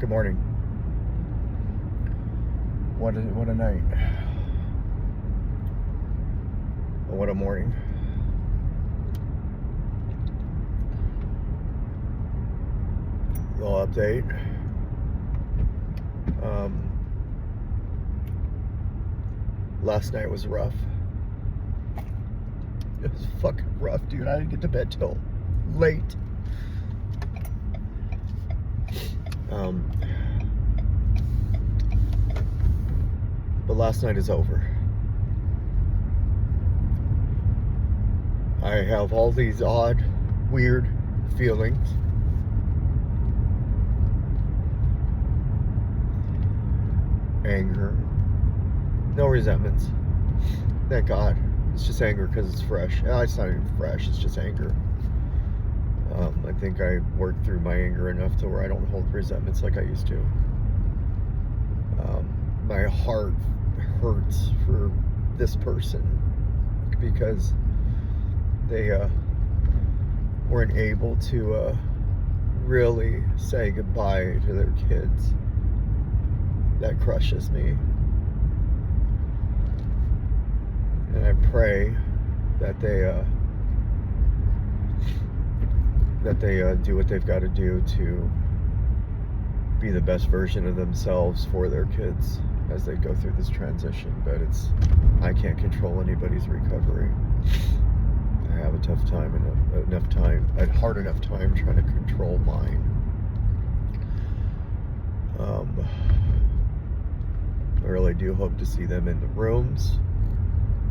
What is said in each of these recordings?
Good morning. What a night. What a morning. Little update. Last night was rough. It was fucking rough, dude. I didn't get to bed till late. But last night is over. I have all these odd, weird feelings. Anger. No resentments. Thank God. It's just anger because it's fresh. It's not even fresh. It's just anger. I think I worked through my anger enough to where I don't hold resentments like I used to. My heart hurts for this person because they weren't able to really say goodbye to their kids. That crushes me. And I pray that they do what they've got to do to be the best version of themselves for their kids as they go through this transition. But I can't control anybody's recovery. I have a tough time and a hard enough time trying to control mine. I really do hope to see them in the rooms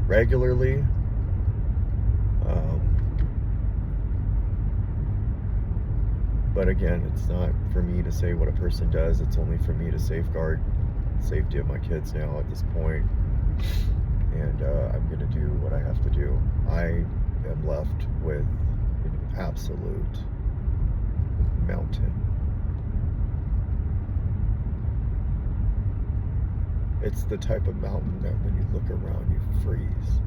regularly. But again, it's not for me to say what a person does. It's only for me to safeguard the safety of my kids now at this point. And I'm going to do what I have to do. I am left with an absolute mountain. It's the type of mountain that when you look around, you freeze.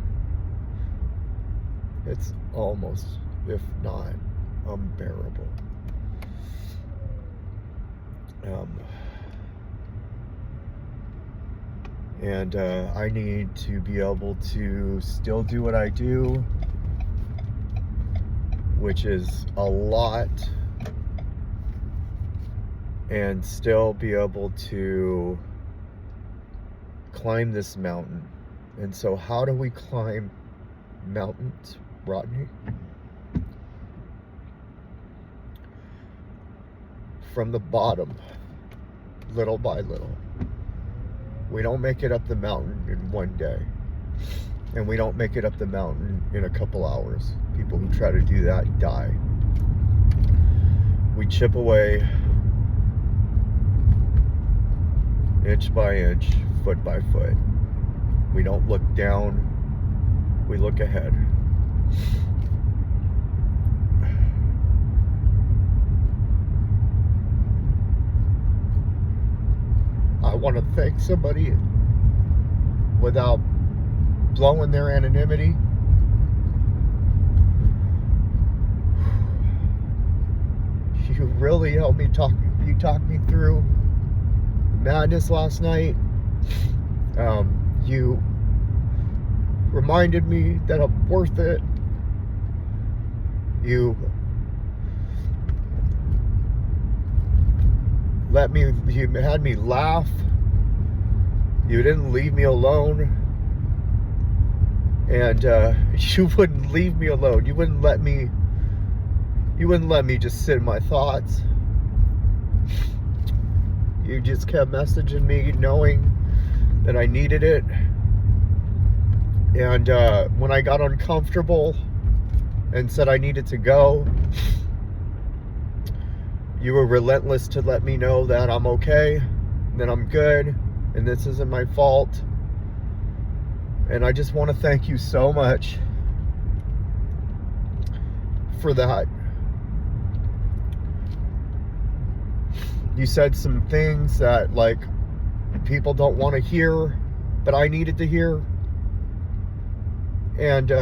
It's almost, if not, unbearable. And I need to be able to still do what I do, which is a lot, and still be able to climb this mountain. And so how do we climb mountains, Rodney? From the bottom, little by little. We don't make it up the mountain in one day, and we don't make it up the mountain in a couple hours. People who try to do that die. We chip away inch by inch, foot by foot. We don't look down, we look ahead. I want to thank somebody without blowing their anonymity. You really helped me you talked me through madness last night. You reminded me that I'm worth it. You had me laugh. You didn't leave me alone. And you wouldn't leave me alone. You wouldn't let me just sit in my thoughts. You just kept messaging me knowing that I needed it. And when I got uncomfortable and said I needed to go, you were relentless to let me know that I'm okay, that I'm good, and this isn't my fault. And I just want to thank you so much for that. You said some things that, like, people don't want to hear, but I needed to hear. And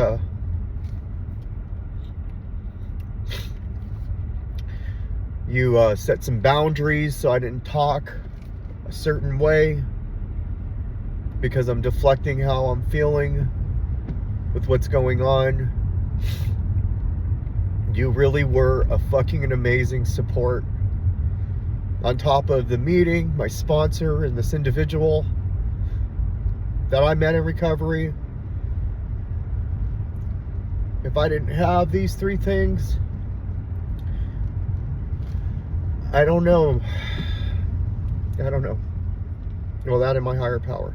You set some boundaries so I didn't talk a certain way because I'm deflecting how I'm feeling with what's going on. You really were a fucking amazing support. On top of the meeting, my sponsor, and this individual that I met in recovery. If I didn't have these three things, I don't know. Well, that and my higher power.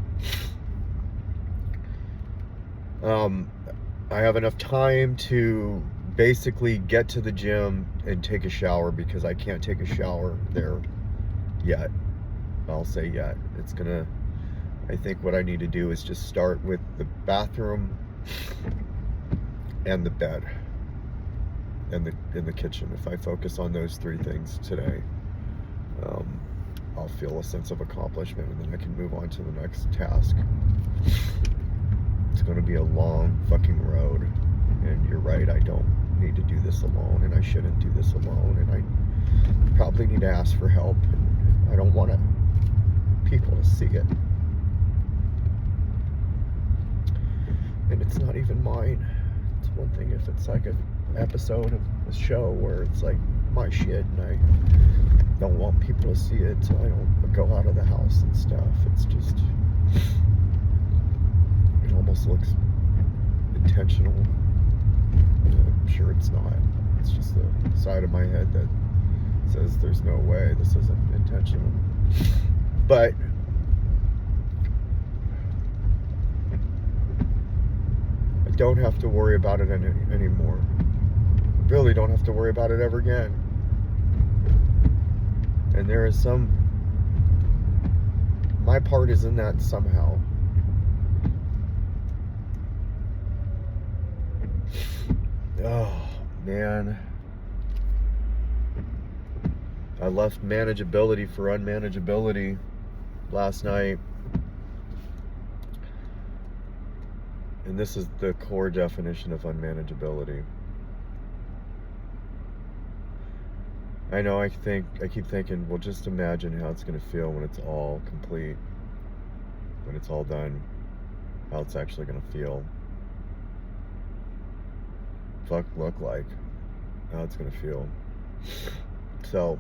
I have enough time to basically get to the gym and take a shower because I can't take a shower there yet. I'll say yet. I think what I need to do is just start with the bathroom and the bed and the kitchen. If I focus on those three things today, I'll feel a sense of accomplishment, and then I can move on to the next task. It's going to be a long fucking road, and you're right, I don't need to do this alone, and I shouldn't do this alone, and I probably need to ask for help, and I don't want people to see it. And it's not even mine. It's one thing if it's like an episode of a show where it's like my shit and I don't want people to see it, so I don't go out of the house and stuff. It's just, it almost looks intentional. I'm sure it's not. It's just the side of my head that says there's no way this isn't intentional. But I don't have to worry about it anymore. I really don't have to worry about it ever again. And there is my part is in that somehow. Oh, man. I left manageability for unmanageability last night. And this is the core definition of unmanageability. I know I keep thinking, well, just imagine how it's going to feel when it's all complete, when it's all done, how it's actually going to feel. Look like, how it's going to feel. So,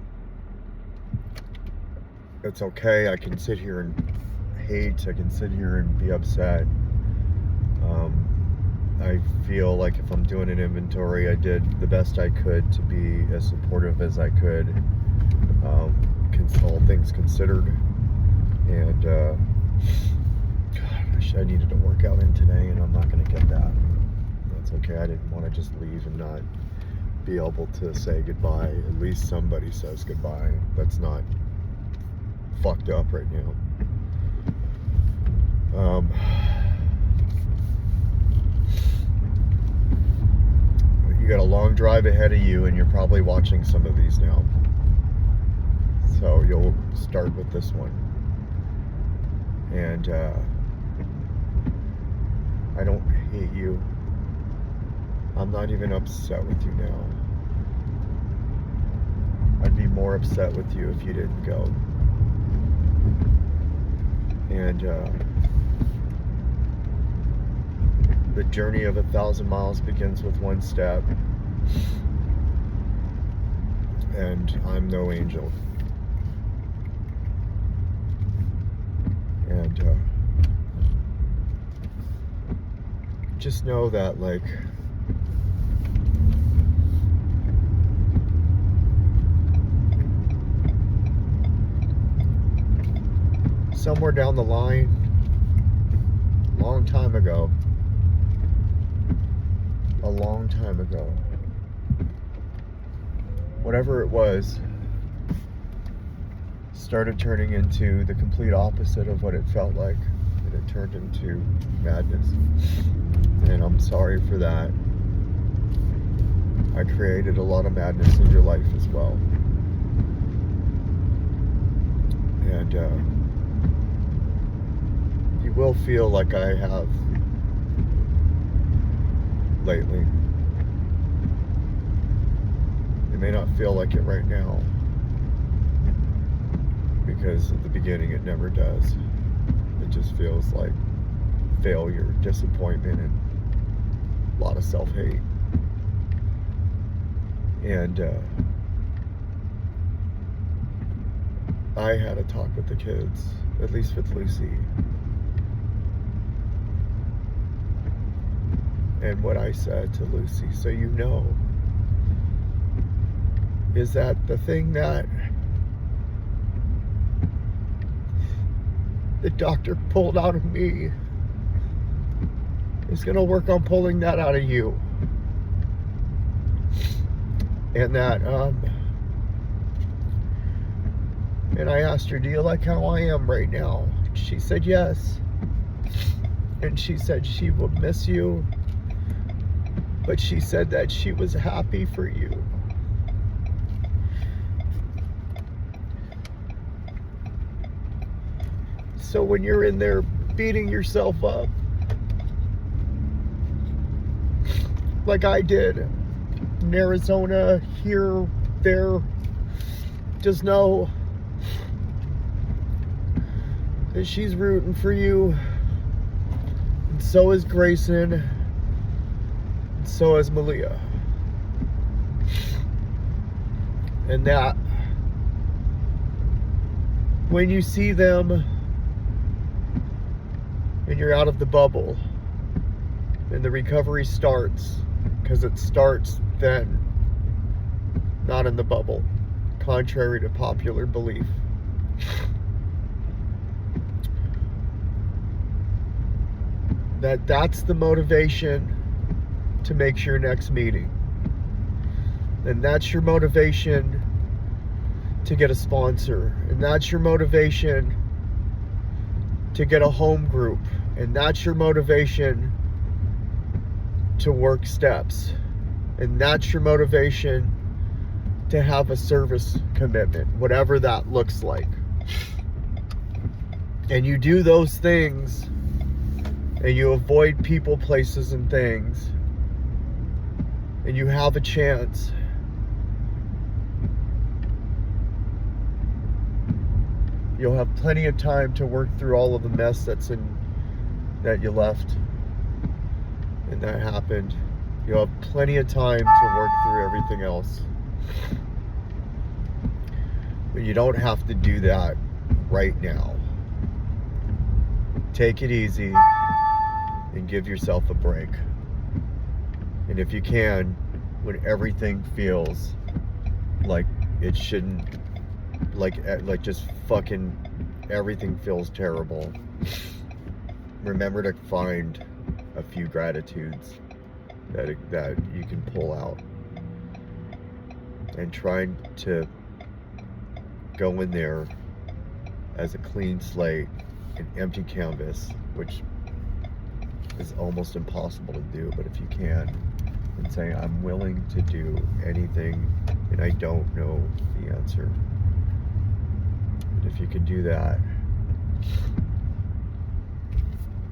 it's okay. I can sit here and hate. I can sit here and be upset. I feel like if I'm doing an inventory, I did the best I could to be as supportive as I could, all things considered. And gosh, I needed to work out in today, and I'm not going to get that. That's okay. I didn't want to just leave and not be able to say goodbye. At least somebody says goodbye. That's not fucked up right now. You got a long drive ahead of you, and you're probably watching some of these now. So you'll start with this one. And I don't hate you. I'm not even upset with you now. I'd be more upset with you if you didn't go. And the journey of 1,000 miles begins with one step. And I'm no angel. And just know that, like, somewhere down the line, a long time ago, whatever it was started turning into the complete opposite of what it felt like, and it turned into madness. And I'm sorry for that. I created a lot of madness in your life as well. And you will feel like I have lately. You may not feel like it right now, because at the beginning it never does. It just feels like failure, disappointment, and a lot of self-hate. And I had a talk with the kids, at least with Lucy. And what I said to Lucy, so you know, is that the thing that the doctor pulled out of me is going to work on pulling that out of you. And that, and I asked her, do you like how I am right now? She said yes. And she said she will miss you, but she said that she was happy for you. So when you're in there beating yourself up, like I did in Arizona, here, there, just know that she's rooting for you, and so is Grayson, and so is Malia. And that when you see them and you're out of the bubble and the recovery starts, because it starts then, not in the bubble, contrary to popular belief. That's the motivation to make your next meeting. And that's your motivation to get a sponsor. And that's your motivation to get a home group. And that's your motivation to work steps. And that's your motivation to have a service commitment, whatever that looks like. And you do those things, and you avoid people, places, and things, and you have a chance you'll have plenty of time to work through all of the mess that you left and that happened. You'll have plenty of time to work through everything else. But you don't have to do that right now. Take it easy and give yourself a break. And if you can, when everything feels like it shouldn't, like just fucking everything feels terrible, remember to find a few gratitudes that you can pull out, and try to go in there as a clean slate, an empty canvas, which is almost impossible to do, but if you can, and say, I'm willing to do anything and I don't know the answer. And if you can do that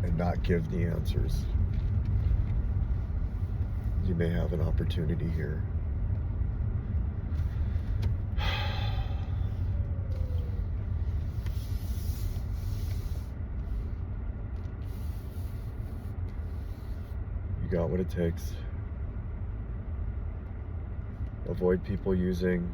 and not give the answers, you may have an opportunity here. You got what it takes. Avoid people using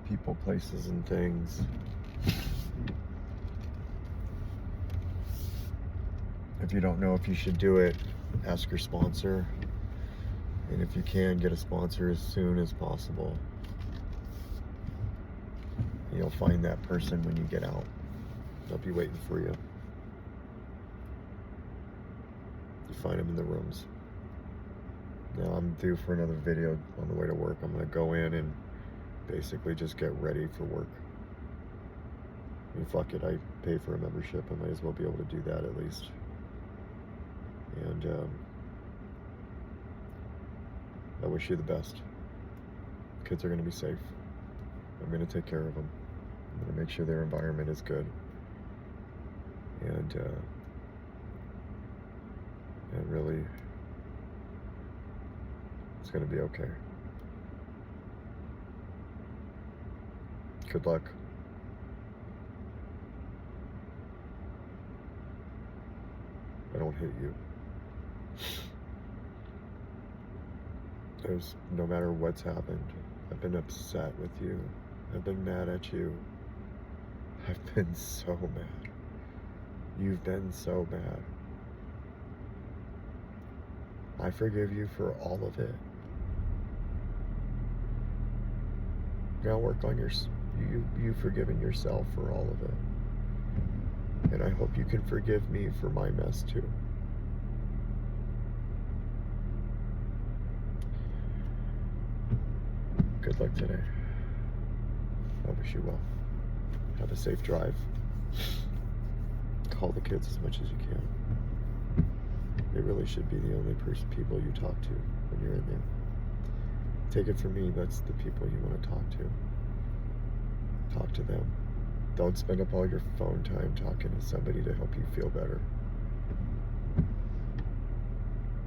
people, places, and things. If you don't know if you should do it, ask your sponsor. And if you can, get a sponsor as soon as possible. You'll find that person when you get out. They'll be waiting for you. You find them in the rooms. Now I'm due for another video on the way to work. I'm going to go in and basically just get ready for work. I mean, fuck it, I pay for a membership. I might as well be able to do that at least. And I wish you the best. Kids are going to be safe. I'm going to take care of them. I'm going to make sure their environment is good. and really, it's going to be okay. Good luck. I don't hate you. There's, no matter what's happened, I've been upset with you. I've been mad at you. I've been so mad. You've been so mad. I forgive you for all of it. Now work on you forgiving yourself for all of it. And I hope you can forgive me for my mess too. Good luck today. I wish you well. Have a safe drive. Call the kids as much as you can. They really should be the only people you talk to when you're in there. Take it from me, that's the people you want to talk to. Talk to them. Don't spend up all your phone time talking to somebody to help you feel better.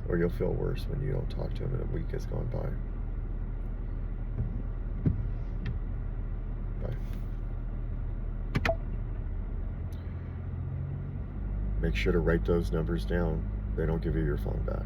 Or you'll feel worse when you don't talk to them and a week has gone by. Bye. Make sure to write those numbers down. They don't give you your phone back.